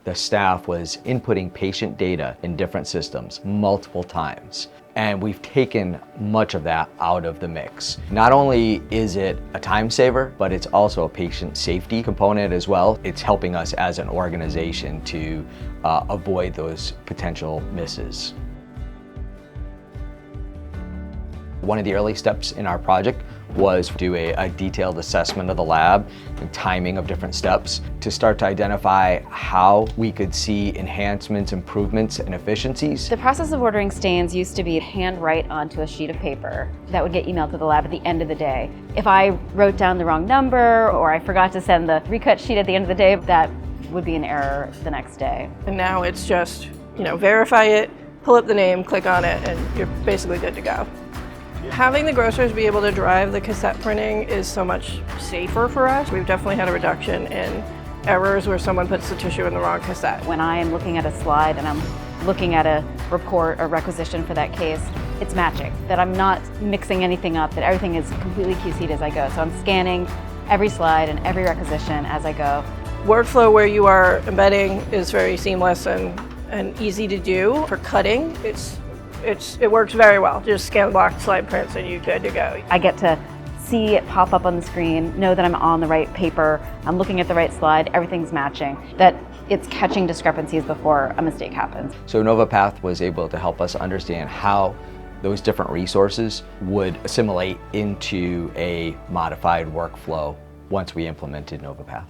The staff was inputting patient data in different systems multiple times. And we've taken much of that out of the mix. Not only is it a time saver, but it's also a patient safety component as well. It's helping us as an organization to avoid those potential misses. One of the early steps in our project was to do a detailed assessment of the lab and timing of different steps to start to identify how we could see enhancements, improvements, and efficiencies. The process of ordering stains used to be hand write onto a sheet of paper that would get emailed to the lab at the end of the day. If I wrote down the wrong number or I forgot to send the recut sheet at the end of the day, that would be an error the next day. And now it's just, verify it, pull up the name, click on it, and you're basically good to go. Having the grocers be able to drive the cassette printing is so much safer for us. We've definitely had a reduction in errors where someone puts the tissue in the wrong cassette. When I am looking at a slide and I'm looking at a report or requisition for that case, it's matching, that I'm not mixing anything up, that everything is completely QC'd as I go. So I'm scanning every slide and every requisition as I go. Workflow where you are embedding is very seamless and easy to do. For cutting, it works very well. Just scan block slide prints and you're good to go. I get to see it pop up on the screen, know that I'm on the right paper, I'm looking at the right slide, everything's matching, that it's catching discrepancies before a mistake happens. So NovoPath was able to help us understand how those different resources would assimilate into a modified workflow once we implemented NovoPath.